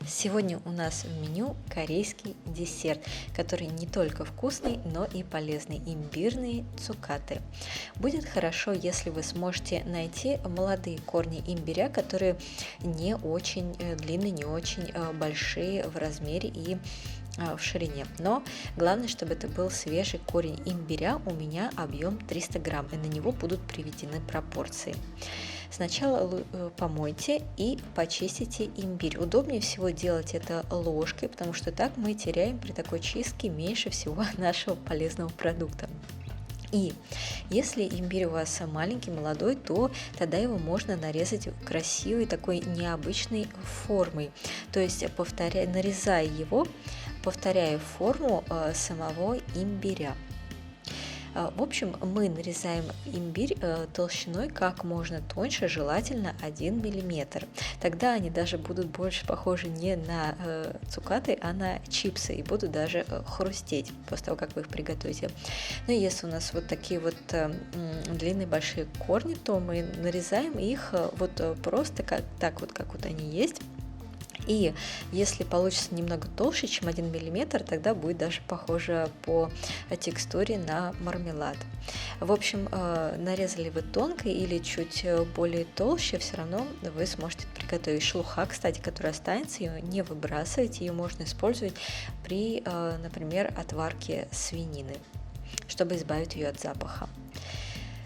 Сегодня у нас в меню корейский десерт, который не только вкусный, но и полезный – имбирные цукаты. Будет хорошо, если вы сможете найти молодые корни имбиря, которые не очень длинные, не очень большие в размере и в ширине. Но главное, чтобы это был свежий корень имбиря, у меня объем 300 грамм, и на него будут приведены пропорции. Сначала помойте и почистите имбирь. Удобнее всего делать это ложкой, потому что так мы теряем при такой чистке меньше всего нашего полезного продукта. И если имбирь у вас маленький, молодой, то тогда его можно нарезать красивой такой необычной формой. То есть нарезая его, повторяя форму самого имбиря. В общем, мы нарезаем имбирь толщиной как можно тоньше, желательно 1 мм. Тогда они даже будут больше похожи не на цукаты, а на чипсы и будут даже хрустеть после того, как вы их приготовите. Но если у нас вот такие вот длинные большие корни, то мы нарезаем их вот просто как вот они есть. И если получится немного толще, чем 1 мм, тогда будет даже похоже по текстуре на мармелад. В общем, нарезали вы тонко или чуть более толще, все равно вы сможете приготовить. Шелуха, кстати, которая останется, ее не выбрасывайте, ее можно использовать при, например, отварке свинины, чтобы избавить ее от запаха.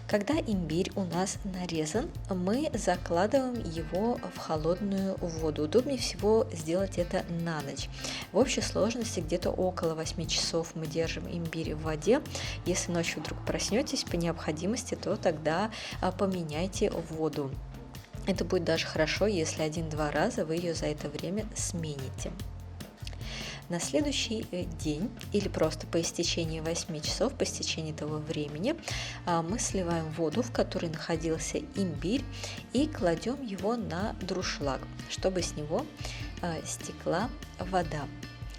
Когда имбирь у нас нарезан, мы закладываем его в холодную воду. Удобнее всего сделать это на ночь. В общей сложности где-то около 8 часов мы держим имбирь в воде. Если ночью вдруг проснетесь по необходимости, то тогда поменяйте воду. Это будет даже хорошо, если 1-2 раза вы ее за это время смените. На следующий день или просто по истечении 8 часов, по истечении этого времени, мы сливаем воду, в которой находился имбирь, и кладем его на дуршлаг, чтобы с него стекла вода.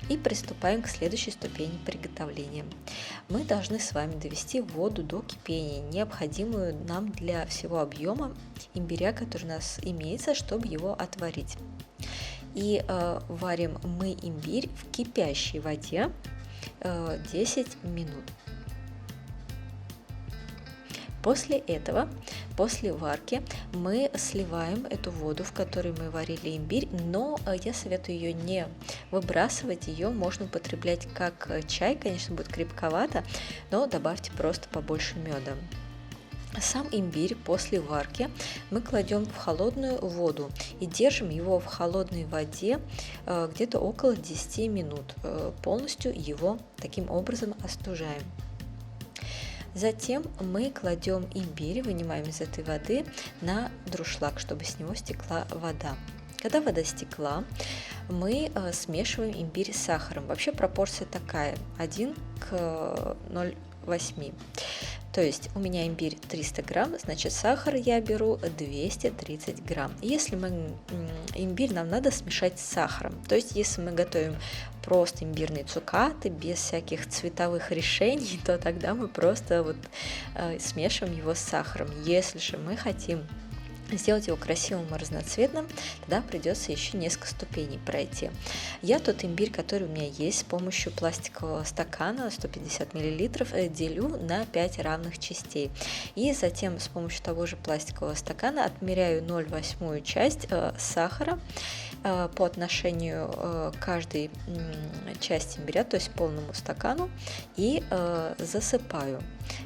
И приступаем к следующей ступени приготовления. Мы должны с вами довести воду до кипения, необходимую нам для всего объема имбиря, который у нас имеется, чтобы его отварить. И варим мы имбирь в кипящей воде 10 минут. После этого, после варки, мы сливаем эту воду, в которой мы варили имбирь, но я советую ее не выбрасывать, ее можно употреблять как чай, конечно, будет крепковато, но добавьте просто побольше меда. Сам имбирь после варки мы кладем в холодную воду и держим его в холодной воде где-то около 10 минут. Полностью его таким образом остужаем. Затем мы кладем имбирь, вынимаем из этой воды на дуршлаг, чтобы с него стекла вода. Когда вода стекла, мы смешиваем имбирь с сахаром. Вообще пропорция такая: 1 к 0,8. То есть у меня имбирь 300 грамм, значит сахар я беру 230 грамм. Если имбирь нам надо смешать с сахаром, то есть если мы готовим просто имбирные цукаты без всяких цветовых решений, то тогда мы просто смешиваем его с сахаром. Если же мы хотим сделать его красивым и разноцветным, тогда придется еще несколько ступеней пройти. Я тот имбирь, который у меня есть, с помощью пластикового стакана 150 мл делю на 5 равных частей. И затем с помощью того же пластикового стакана отмеряю 0,8 часть сахара по отношению к каждой части имбиря, то есть полному стакану, и засыпаю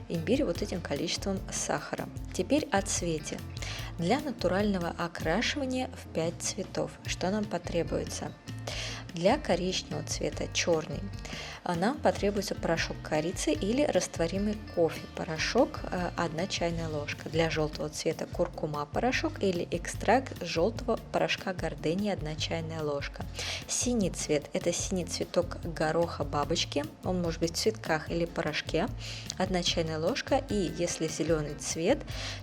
имбирь вот этим количеством сахара. Теперь о цвете. Для натурального окрашивания в 5 цветов что нам потребуется? Для коричневого цвета, черный, нам потребуется порошок корицы или растворимый кофе, порошок 1 чайная ложка. Для желтого цвета куркума порошок или экстракт желтого порошка гордения 1 чайная ложка. Синий цвет – это синий цветок гороха бабочки, он может быть в цветках или порошке, 1 чайная ложка. И если зеленый цвет,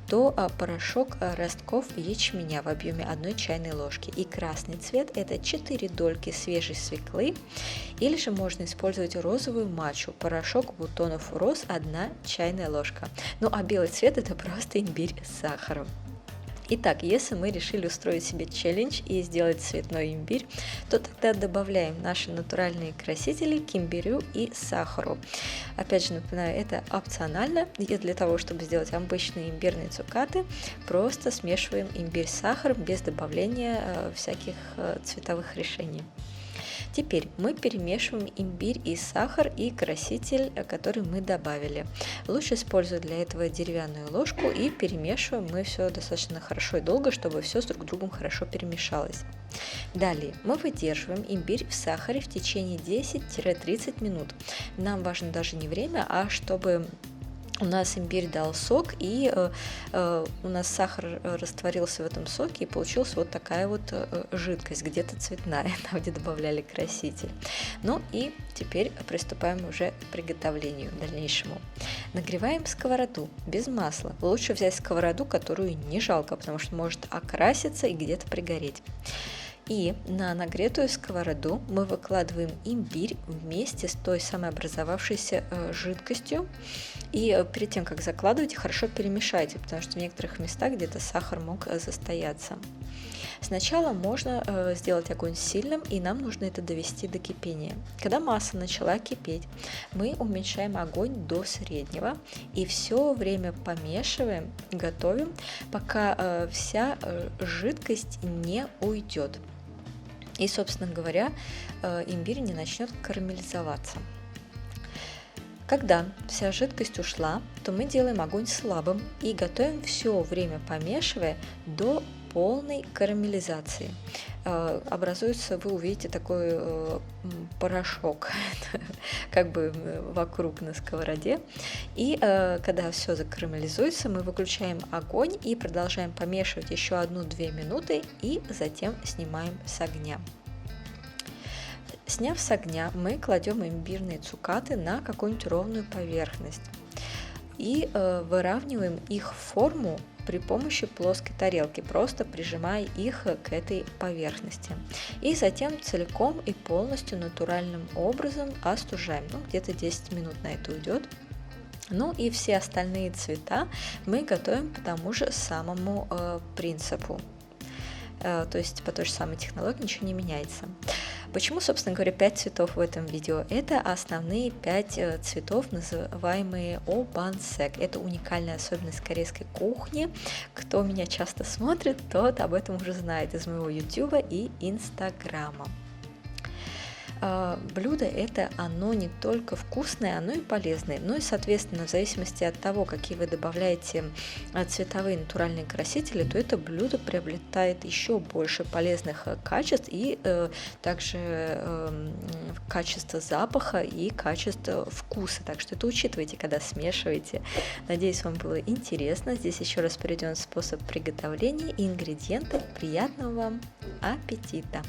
то порошок ростков ячменя в объеме 1 чайной ложки. И красный цвет – это 4 дольки свежей свеклы, или же можно использовать розовую матчу, порошок бутонов роз 1 чайная ложка. Ну а белый цвет – это просто имбирь с сахаром. Итак, если мы решили устроить себе челлендж и сделать цветной имбирь, то тогда добавляем наши натуральные красители к имбирю и сахару. Опять же напоминаю, это опционально, и для того, чтобы сделать обычные имбирные цукаты, просто смешиваем имбирь с сахаром без добавления всяких цветовых решений. Теперь мы перемешиваем имбирь и сахар и краситель, который мы добавили. Лучше использовать для этого деревянную ложку, и перемешиваем мы все достаточно хорошо и долго, чтобы все с друг другом хорошо перемешалось. Далее мы выдерживаем имбирь в сахаре в течение 10-30 минут. Нам важно даже не время, а чтобы у нас имбирь дал сок, и у нас сахар растворился в этом соке, и получилась вот такая вот жидкость, где-то цветная, там, где добавляли краситель. Ну и теперь приступаем уже к приготовлению дальнейшему. Нагреваем сковороду без масла. Лучше взять сковороду, которую не жалко, потому что может окраситься и где-то пригореть. И на нагретую сковороду мы выкладываем имбирь вместе с той самой образовавшейся жидкостью. И перед тем, как закладывать, хорошо перемешайте, потому что в некоторых местах где-то сахар мог застояться. Сначала можно сделать огонь сильным, и нам нужно это довести до кипения. Когда масса начала кипеть, мы уменьшаем огонь до среднего и все время помешиваем, готовим, пока вся жидкость не уйдет. И, собственно говоря, имбирь не начнет карамелизоваться. Когда вся жидкость ушла, то мы делаем огонь слабым и готовим все время, помешивая до полной карамелизации. Образуется, вы увидите, такой порошок как бы вокруг на сковороде. И когда все закарамелизуется, мы выключаем огонь и продолжаем помешивать еще 1-2 минуты, и затем снимаем с огня. Сняв с огня, мы кладем имбирные цукаты на какую-нибудь ровную поверхность и выравниваем их форму при помощи плоской тарелки, просто прижимая их к этой поверхности. И затем целиком и полностью натуральным образом остужаем. Где-то 10 минут на это уйдет. Ну и все остальные цвета мы готовим по тому же самому принципу. То есть по той же самой технологии ничего не меняется. Почему, собственно говоря, 5 цветов в этом видео? Это основные 5 цветов, называемые обансек. Это уникальная особенность корейской кухни. Кто меня часто смотрит, тот об этом уже знает из моего YouTube и Инстаграма. Блюдо это, оно не только вкусное, оно и полезное. Ну и, соответственно, в зависимости от того, какие вы добавляете цветовые натуральные красители, то это блюдо приобретает еще больше полезных качеств, и также качество запаха и качество вкуса. Так что это учитывайте, когда смешиваете. Надеюсь, вам было интересно. Здесь еще раз приведен способ приготовления и ингредиенты. Приятного вам аппетита!